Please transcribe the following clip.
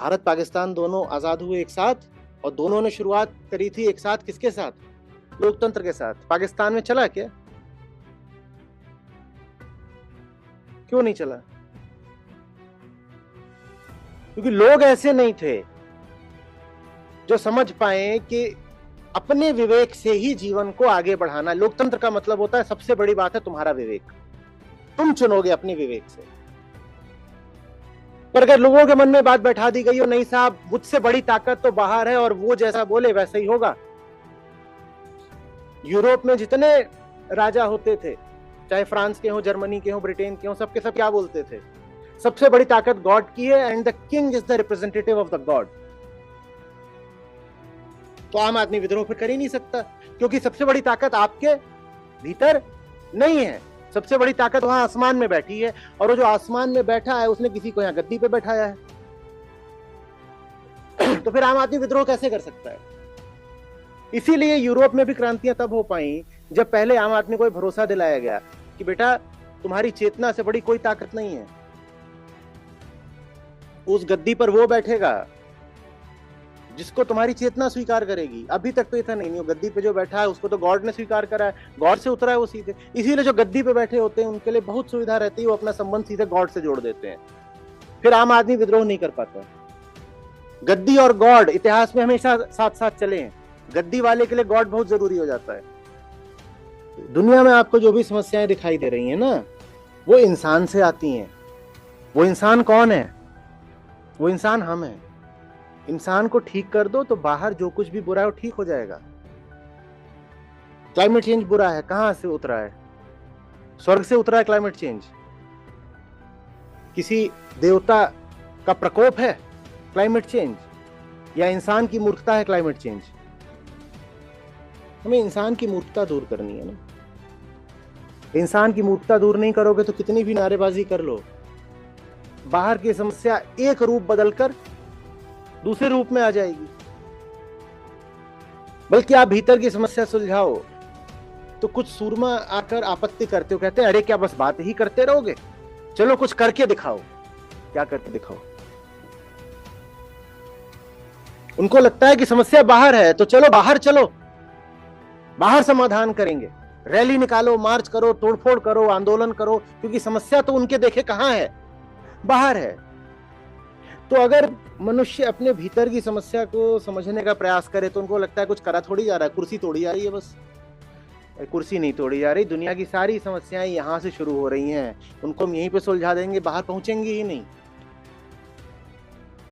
भारत पाकिस्तान दोनों आजाद हुए एक साथ, और दोनों ने शुरुआत करी थी एक साथ, किसके साथ? लोकतंत्र के साथ। पाकिस्तान में चला क्या? क्यों नहीं चला? क्योंकि लोग ऐसे नहीं थे जो समझ पाए कि अपने विवेक से ही जीवन को आगे बढ़ाना। लोकतंत्र का मतलब होता है, सबसे बड़ी बात है तुम्हारा विवेक, तुम चुनोगे अपने विवेक से। पर अगर लोगों के मन में बात बैठा दी गई हो, नहीं साहब मुझसे बड़ी ताकत तो बाहर है और वो जैसा बोले वैसा ही होगा। यूरोप में जितने राजा होते थे, चाहे फ्रांस के हो, जर्मनी के हो, ब्रिटेन के हो, सबके सब क्या बोलते थे? सबसे बड़ी ताकत गॉड की है, and the king is the representative of the God. तो आम आदमी विद्रोह फिर कर ही नहीं सकता, क्योंकि सबसे बड़ी ताकत आपके भीतर नहीं है। सबसे बड़ी ताकत वहां आसमान में बैठी है, और वो जो आसमान में बैठा है उसने किसी को यहां गद्दी पे बैठाया है। तो फिर आम आदमी विद्रोह कैसे कर सकता है? इसीलिए यूरोप में भी क्रांतियां तब हो पाई जब पहले आम आदमी को भरोसा दिलाया गया कि बेटा तुम्हारी चेतना से बड़ी कोई ताकत नहीं है। उस गद्दी पर वो बैठेगा जिसको तुम्हारी चेतना स्वीकार करेगी। अभी तक तो इतना नहीं है, गद्दी पे जो बैठा है उसको तो गॉड ने स्वीकार करा है, गॉड से उतरा है वो सीधे। इसीलिए जो गद्दी पे बैठे होते हैं उनके लिए बहुत सुविधा रहती है, वो अपना संबंध सीधे गॉड से जोड़ देते हैं। फिर आम आदमी विद्रोह नहीं कर पाता। गद्दी और गॉड इतिहास में हमेशा साथ साथ चले हैं। गद्दी वाले के लिए गॉड बहुत जरूरी हो जाता है। दुनिया में आपको जो भी समस्याएं दिखाई दे रही हैं ना, वो इंसान से आती हैं। वो इंसान कौन है? वो इंसान हम हैं। इंसान को ठीक कर दो तो बाहर जो कुछ भी बुरा है वो ठीक हो जाएगा। क्लाइमेट चेंज बुरा है, कहां से उतरा है? स्वर्ग से उतरा है क्लाइमेट चेंज? किसी देवता का प्रकोप है क्लाइमेट चेंज, या इंसान की मूर्खता है क्लाइमेट चेंज? हमें इंसान की मूर्खता दूर करनी है ना। इंसान की मूर्खता दूर नहीं करोगे तो कितनी भी नारेबाजी कर लो, बाहर की समस्या एक रूप बदलकर दूसरे रूप में आ जाएगी। बल्कि आप भीतर की समस्या सुलझाओ तो कुछ सूरमा आकर आपत्ति करते हो, कहते हैं अरे क्या बस बात ही करते रहोगे, चलो कुछ करके दिखाओ। क्या करके दिखाओ? उनको लगता है कि समस्या बाहर है, तो चलो बाहर चलो, बाहर समाधान करेंगे। रैली निकालो, मार्च करो, तोड़फोड़ करो, आंदोलन करो, क्योंकि समस्या तो उनके देखे कहां है? बाहर है। तो अगर मनुष्य अपने भीतर की समस्या को समझने का प्रयास करे तो उनको लगता है कुछ करा थोड़ी जा रहा है, कुर्सी तोड़ी जा रही है बस। कुर्सी नहीं तोड़ी जा रही, दुनिया की सारी समस्याएं यहां से शुरू हो रही हैं, उनको हम यहीं पे सुलझा देंगे, बाहर पहुंचेंगे ही नहीं।